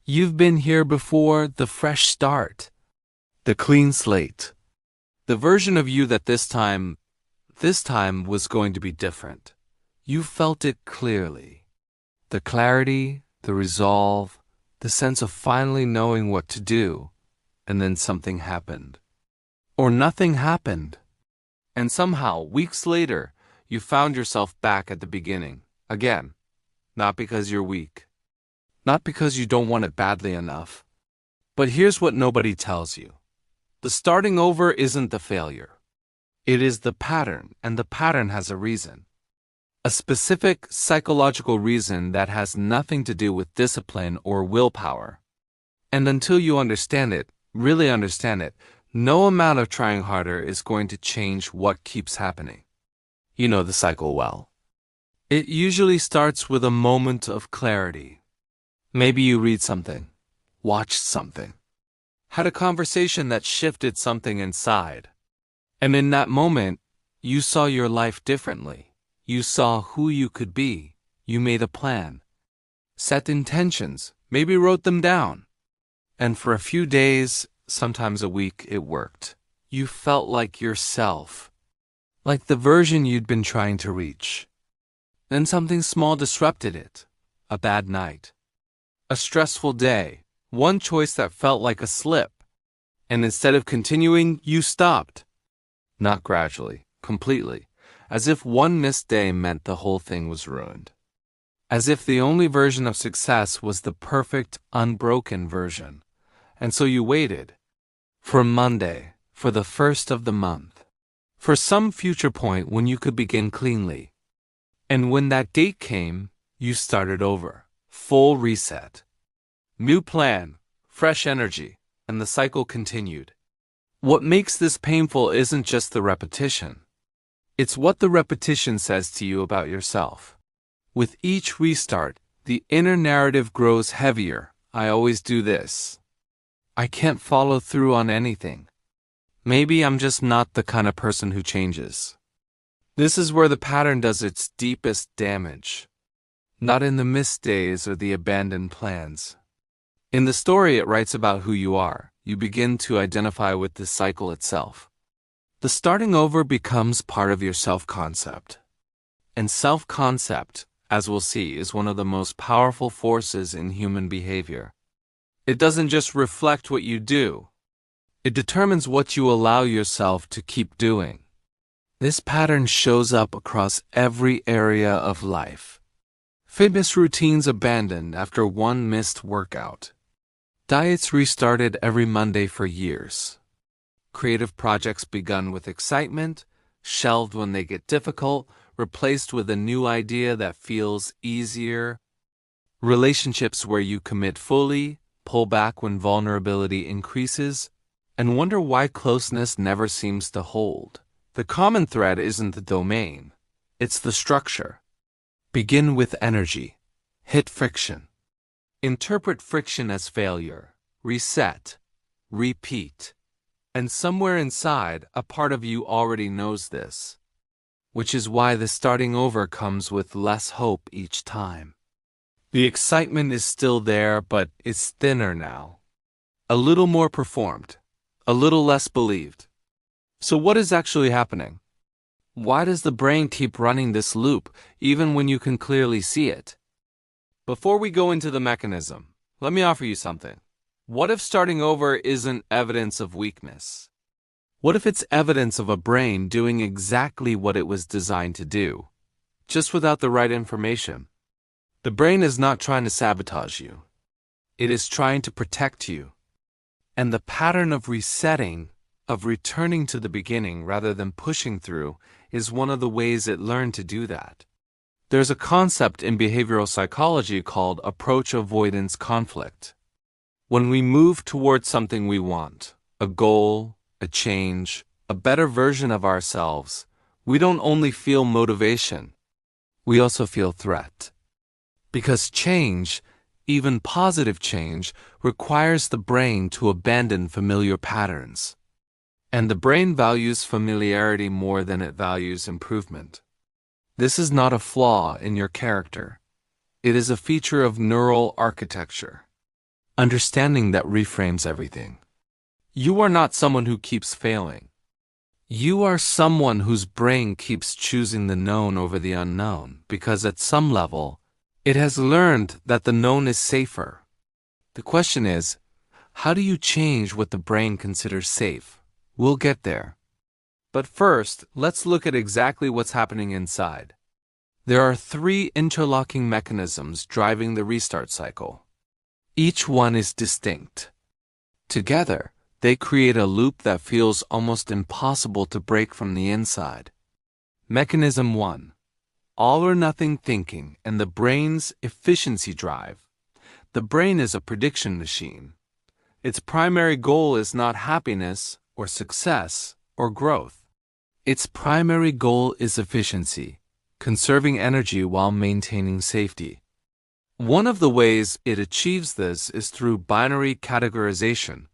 You've been here before, the fresh start, the clean slate. The version of you that this time was going to be different. You felt it clearly. The clarity, the resolve, the sense of finally knowing what to do, and then something happened. Or nothing happened. And somehow, weeks later, you found yourself back at the beginning, again. Not because you're weak. Not because you don't want it badly enough. But here's what nobody tells you. The starting over isn't the failure. It is the pattern, and the pattern has a reason. A specific psychological reason that has nothing to do with discipline or willpower. And until you understand it, really understand it, no amount of trying harder is going to change what keeps happening. You know the cycle well. It usually starts with a moment of clarity. Maybe you read something, watched something, had a conversation that shifted something inside. And in that moment, you saw your life differently. You saw who you could be. You made a plan, set intentions, maybe wrote them down. And for a few days, sometimes a week, it worked. You felt like yourself, like the version you'd been trying to reach. Then something small disrupted it. A bad night. A stressful day. One choice that felt like a slip. And instead of continuing, you stopped. Not gradually, completely. As if one missed day meant the whole thing was ruined. As if the only version of success was the perfect, unbroken version. And so you waited. For Monday, for the first of the month. For some future point when you could begin cleanly. And when that date came, you started over. Full reset. New plan, fresh energy, and the cycle continued. What makes this painful isn't just the repetition. It's what the repetition says to you about yourself. With each restart, the inner narrative grows heavier. I always do this. I can't follow through on anything. Maybe I'm just not the kind of person who changes. This is where the pattern does its deepest damage. Not in the missed days or the abandoned plans. In the story it writes about who you are, you begin to identify with the cycle itself. The starting over becomes part of your self-concept. And self-concept, as we'll see, is one of the most powerful forces in human behavior. It doesn't just reflect what you do. It determines what you allow yourself to keep doing. This pattern shows up across every area of life. Fitness routines abandoned after one missed workout. Diets restarted every Monday for years. Creative projects begun with excitement, shelved when they get difficult, replaced with a new idea that feels easier. Relationships where you commit fully, pull back when vulnerability increases, and wonder why closeness never seems to hold. The common thread isn't the domain, it's the structure. Begin with energy. Hit friction. Interpret friction as failure. Reset. Repeat. And somewhere inside, a part of you already knows this. Which is why the starting over comes with less hope each time. The excitement is still there, but it's thinner now. A little more performed. A little less believed. So what is actually happening? Why does the brain keep running this loop, even when you can clearly see it? Before we go into the mechanism, let me offer you something. What if starting over isn't evidence of weakness? What if it's evidence of a brain doing exactly what it was designed to do, just without the right information? The brain is not trying to sabotage you. It is trying to protect you. And the pattern of resetting, of returning to the beginning rather than pushing through, is one of the ways it learned to do that. There's a concept in behavioral psychology called approach avoidance conflict. When we move towards something we want, a goal, a change, a better version of ourselves, we don't only feel motivation, we also feel threat. Because change, even positive change, requires the brain to abandon familiar patterns. And the brain values familiarity more than it values improvement. This is not a flaw in your character. It is a feature of neural architecture. Understanding that reframes everything. You are not someone who keeps failing. You are someone whose brain keeps choosing the known over the unknown because at some level, it has learned that the known is safer. The question is, how do you change what the brain considers safe? We'll get there. But first, let's look at exactly what's happening inside. There are 3 interlocking mechanisms driving the restart cycle. Each one is distinct. Together, they create a loop that feels almost impossible to break from the inside. Mechanism 1. All or nothing thinking and the brain's efficiency drive. The brain is a prediction machine. Its primary goal is not happiness or success or growth. Its primary goal is efficiency, conserving energy while maintaining safety. One of the ways it achieves this is through binary categorization.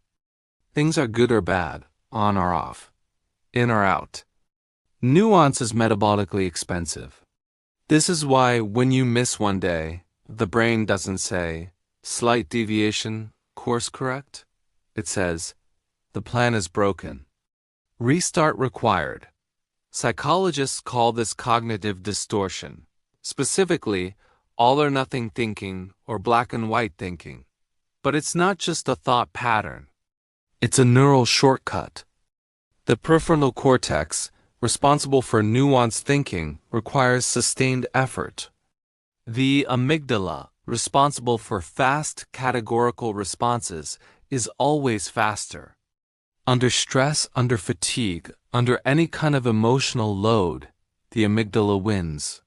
Things are good or bad, on or off, in or out. Nuance is metabolically expensive. This is why when you miss one day, the brain doesn't say, slight deviation, course correct. It says, the plan is broken. Restart required. Psychologists call this cognitive distortion, specifically all or nothing thinking or black and white thinking. But it's not just a thought pattern. It's a neural shortcut. The prefrontal cortex, responsible for nuanced thinking, requires sustained effort. The amygdala, responsible for fast categorical responses, is always faster. Under stress, under fatigue, under any kind of emotional load, the amygdala wins.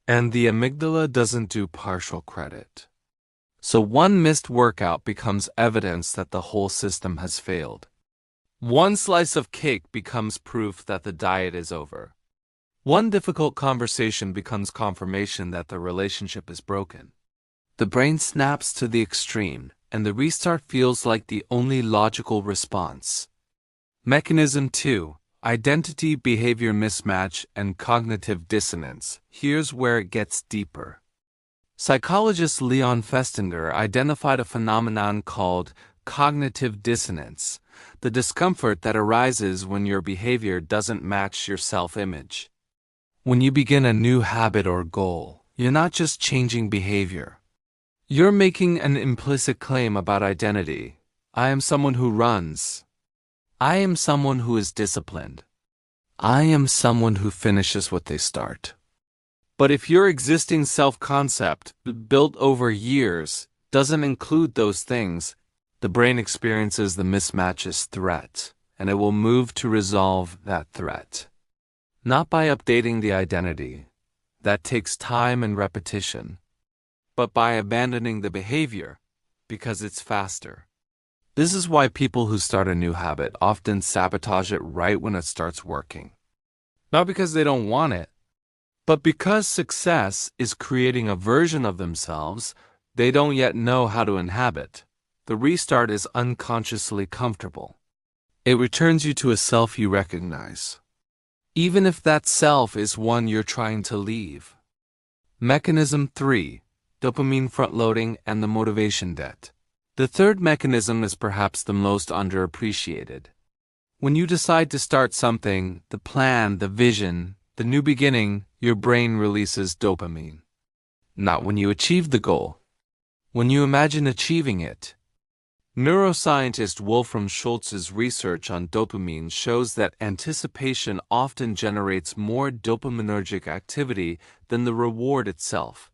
And the amygdala doesn't do partial credit. So one missed workout becomes evidence that the whole system has failed. One slice of cake becomes proof that the diet is over. One difficult conversation becomes confirmation that the relationship is broken. The brain snaps to the extreme, and the restart feels like the only logical response. Mechanism 2. Identity-behavior mismatch and cognitive dissonance. Here's where it gets deeper. Psychologist Leon Festinger identified a phenomenon called cognitive dissonance, the discomfort that arises when your behavior doesn't match your self-image. When you begin a new habit or goal, you're not just changing behavior. You're making an implicit claim about identity. I am someone who runs. I am someone who is disciplined. I am someone who finishes what they start. But if your existing self-concept, built over years, doesn't include those things, the brain experiences the mismatch as threat, and it will move to resolve that threat. Not by updating the identity, that takes time and repetition, but by abandoning the behavior, because it's faster. This is why people who start a new habit often sabotage it right when it starts working. Not because they don't want it, but because success is creating a version of themselves they don't yet know how to inhabit. The restart is unconsciously comfortable. It returns you to a self you recognize, even if that self is one you're trying to leave. Mechanism 3. Dopamine front-loading and the motivation debt. The third mechanism is perhaps the most underappreciated. When you decide to start something, the plan, the vision, the new beginning, your brain releases dopamine. Not when you achieve the goal, when you imagine achieving it. Neuroscientist Wolfram Schultz's research on dopamine shows that anticipation often generates more dopaminergic activity than the reward itself.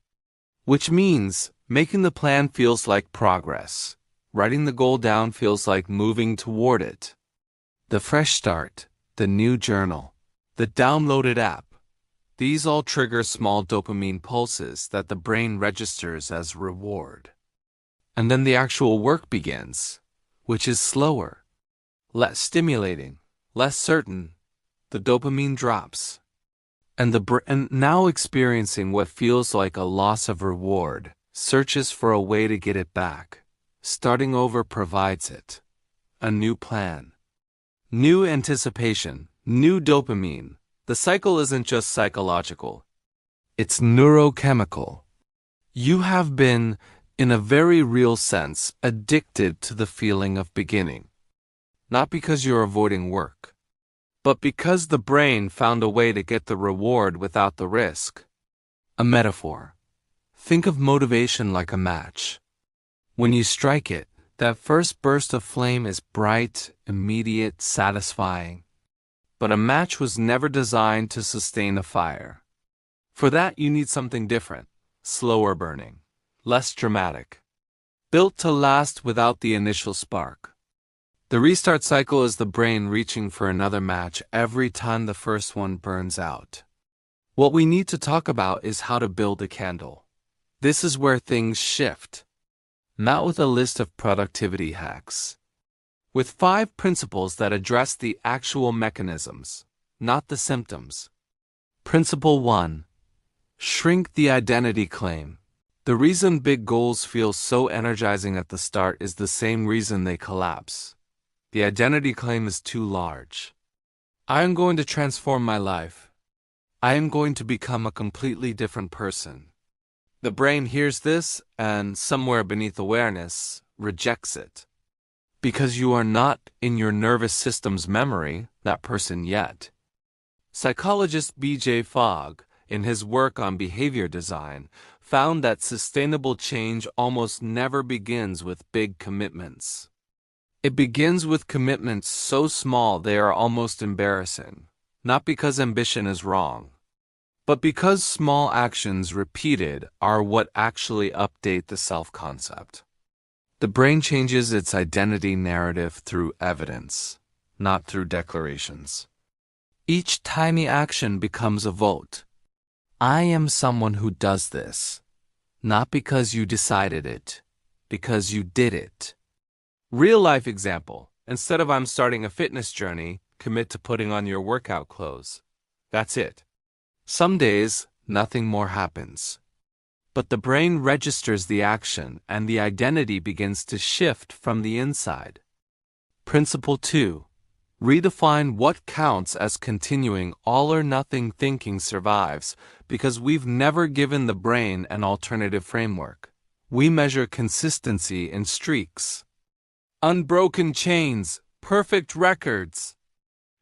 Which means making the plan feels like progress. Writing the goal down feels like moving toward it. The fresh start, the new journal, the downloaded app. These all trigger small dopamine pulses that the brain registers as reward. And then the actual work begins, which is slower, less stimulating, less certain. The dopamine drops. And the brain, now experiencing what feels like a loss of reward, searches for a way to get it back. Starting over provides it. A new plan. New anticipation, new dopamine. The cycle isn't just psychological. It's neurochemical. You have been In a very real sense, addicted to the feeling of beginning. Not because you're avoiding work, but because the brain found a way to get the reward without the risk. A metaphor. Think of motivation like a match. When you strike it, that first burst of flame is bright, immediate, satisfying. But a match was never designed to sustain a fire. For that, you need something different, slower burning, less dramatic, built to last without the initial spark. The restart cycle is the brain reaching for another match every time the first one burns out. What we need to talk about is how to build a candle. This is where things shift. Not with a list of productivity hacks. With 5 principles that address the actual mechanisms, not the symptoms. Principle 1. Shrink the identity claim. The reason big goals feel so energizing at the start is the same reason they collapse. The identity claim is too large. I am going to transform my life. I am going to become a completely different person. The brain hears this and, somewhere beneath awareness, rejects it. Because you are not in your nervous system's memory, that person yet. Psychologist B.J. Fogg, in his work on behavior design, found that sustainable change almost never begins with big commitments. It begins with commitments so small they are almost embarrassing, not because ambition is wrong, but because small actions repeated are what actually update the self-concept. The brain changes its identity narrative through evidence, not through declarations. Each tiny action becomes a vote. I am someone who does this, not because you decided it, because you did it. Real-life example. Instead of I'm starting a fitness journey, commit to putting on your workout clothes. That's it. Some days, nothing more happens. But the brain registers the action and the identity begins to shift from the inside. Principle 2. Redefine what counts as continuing. All or nothing thinking survives because we've never given the brain an alternative framework. We measure consistency in streaks. Unbroken chains, perfect records.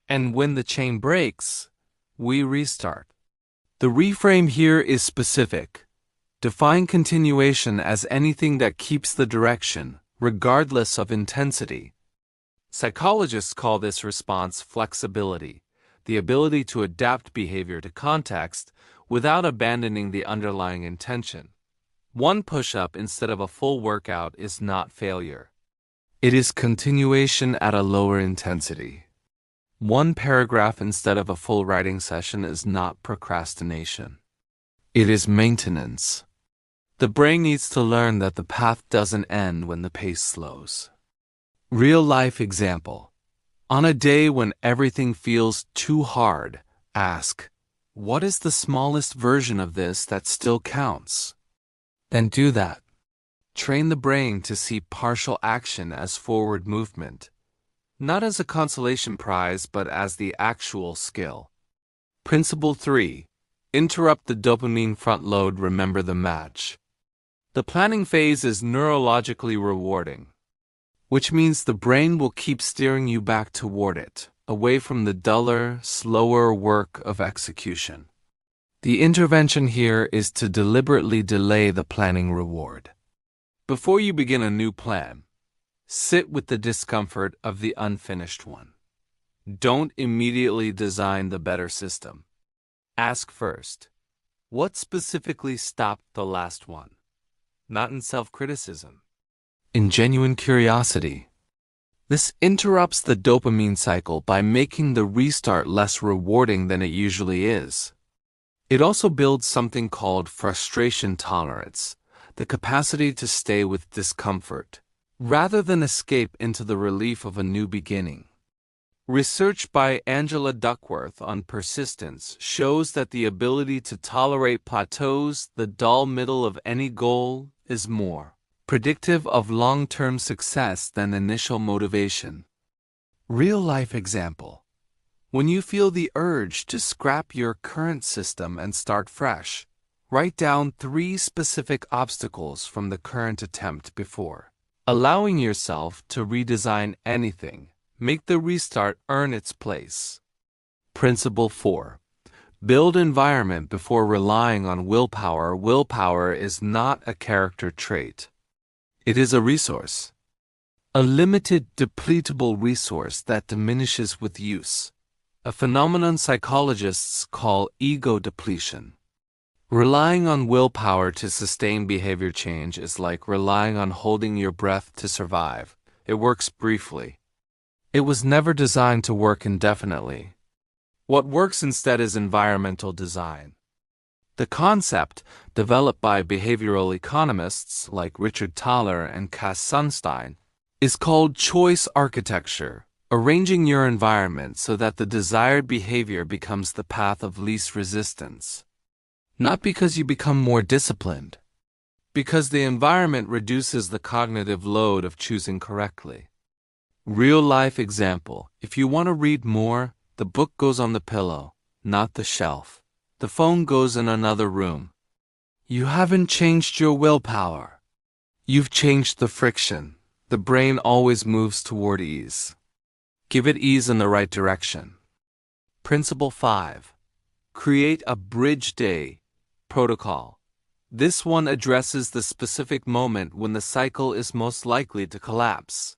And when the chain breaks, we restart. The reframe here is specific. Define continuation as anything that keeps the direction, regardless of intensity. Psychologists call this response flexibility, the ability to adapt behavior to context without abandoning the underlying intention. One push-up instead of a full workout is not failure. It is continuation at a lower intensity. One paragraph instead of a full writing session is not procrastination. It is maintenance. The brain needs to learn that the path doesn't end when the pace slows. Real-life example. On a day when everything feels too hard, ask, what is the smallest version of this that still counts? Then do that. Train the brain to see partial action as forward movement, not as a consolation prize but as the actual skill. Principle 3. Interrupt the dopamine front load. Remember the match. The planning phase is neurologically rewarding, which means the brain will keep steering you back toward it, away from the duller, slower work of execution. The intervention here is to deliberately delay the planning reward. Before you begin a new plan, sit with the discomfort of the unfinished one. Don't immediately design the better system. Ask first, what specifically stopped the last one? Not in self-criticism, in genuine curiosity. This interrupts the dopamine cycle by making the restart less rewarding than it usually is. It also builds something called frustration tolerance, the capacity to stay with discomfort, rather than escape into the relief of a new beginning. Research by Angela Duckworth on persistence shows that the ability to tolerate plateaus, the dull middle of any goal, is more predictive of long-term success than initial motivation. Real-life example. When you feel the urge to scrap your current system and start fresh, Write down 3 specific obstacles from the current attempt before allowing yourself to redesign anything. Make the restart earn its place. Principle 4. Build environment before relying on willpower. Willpower is not a character trait. It is a resource. A limited, depletable resource that diminishes with use. A phenomenon psychologists call ego depletion. Relying on willpower to sustain behavior change is like relying on holding your breath to survive. It works briefly. It was never designed to work indefinitely. What works instead is environmental design. The concept, developed by behavioral economists like Richard Thaler and Cass Sunstein, is called choice architecture, arranging your environment so that the desired behavior becomes the path of least resistance. Not because you become more disciplined, because the environment reduces the cognitive load of choosing correctly. Real-life example: if you want to read more, the book goes on the pillow, not the shelf. The phone goes in another room. You haven't changed your willpower. You've changed the friction. The brain always moves toward ease. Give it ease in the right direction. Principle 5. Create a bridge day protocol. This one addresses the specific moment when the cycle is most likely to collapse.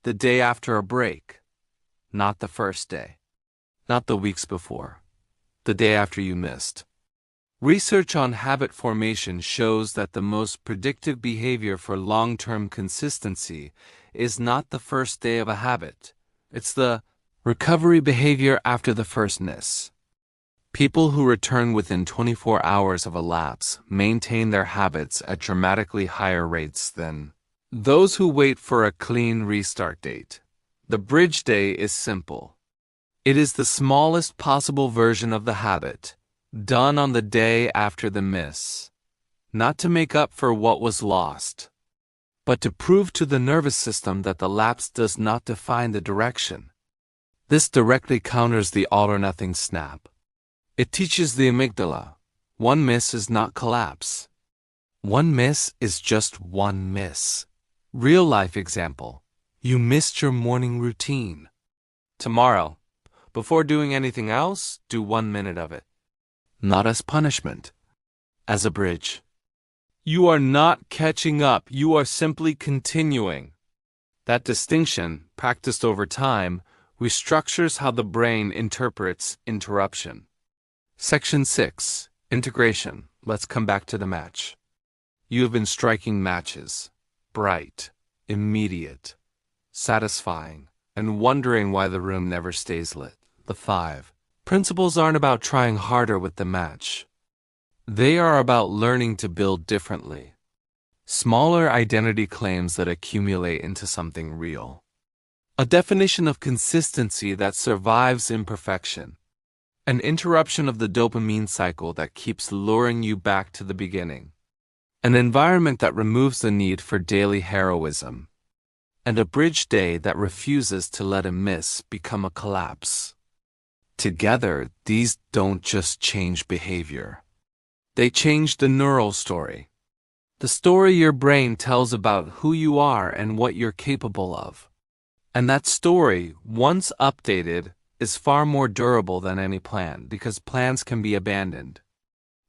The day after a break, not the first day, not the weeks before, the day after you missed. Research on habit formation shows that the most predictive behavior for long-term consistency is not the first day of a habit. It's the recovery behavior after the first miss. People who return within 24 hours of a lapse maintain their habits at dramatically higher rates than those who wait for a clean restart date. The bridge day is simple. It is the smallest possible version of the habit, done on the day after the miss, not to make up for what was lost, but to prove to the nervous system that the lapse does not define the direction. This directly counters the all-or-nothing snap. It teaches the amygdala, one miss is not collapse. One miss is just one miss. Real-life example: you missed your morning routine. Tomorrow, before doing anything else, do 1 minute of it. Not as punishment, as a bridge. You are not catching up, you are simply continuing. That distinction, practiced over time, restructures how the brain interprets interruption. Section 6. Integration. Let's come back to the match. You have been striking matches. Bright, immediate, satisfying, and wondering why the room never stays lit. The 5 principles aren't about trying harder with the match. They are about learning to build differently. Smaller identity claims that accumulate into something real. A definition of consistency that survives imperfection. An interruption of the dopamine cycle that keeps luring you back to the beginning. An environment that removes the need for daily heroism. And a bridge day that refuses to let a miss become a collapse. Together, these don't just change behavior. They change the neural story. The story your brain tells about who you are and what you're capable of. And that story, once updated, is far more durable than any plan, because plans can be abandoned.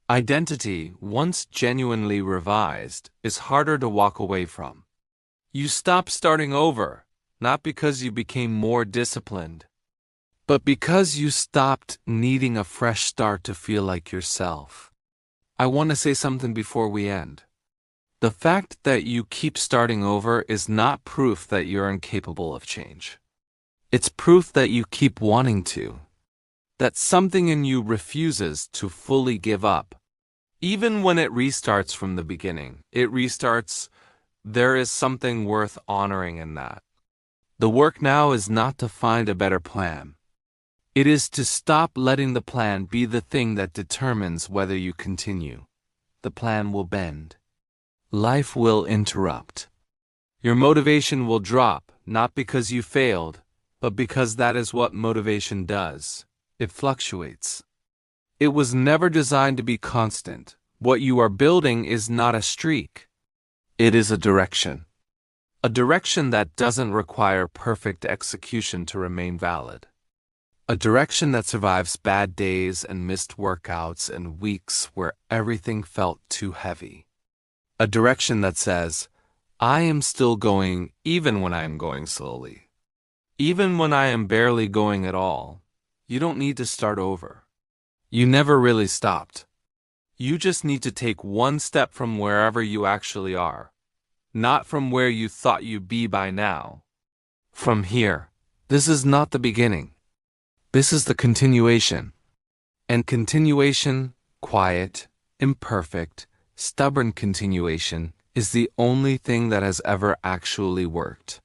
Identity, once genuinely revised, is harder to walk away from. You stop starting over, not because you became more disciplined, but because you stopped needing a fresh start to feel like yourself. I want to say something before we end. The fact that you keep starting over is not proof that you're incapable of change. It's proof that you keep wanting to. That something in you refuses to fully give up. Even when it restarts from the beginning, there is something worth honoring in that. The work now is not to find a better plan. It is to stop letting the plan be the thing that determines whether you continue. The plan will bend. Life will interrupt. Your motivation will drop, not because you failed, but because that is what motivation does. It fluctuates. It was never designed to be constant, What you are building is not a streak. It is a direction. A direction that doesn't require perfect execution to remain valid. A direction that survives bad days and missed workouts and weeks where everything felt too heavy. A direction that says, I am still going even when I am going slowly. Even when I am barely going at all. You don't need to start over. You never really stopped. You just need to take one step from wherever you actually are. Not from where you thought you'd be by now. From here. This is not the beginning. This is the continuation. And continuation, quiet, imperfect, stubborn continuation, is the only thing that has ever actually worked.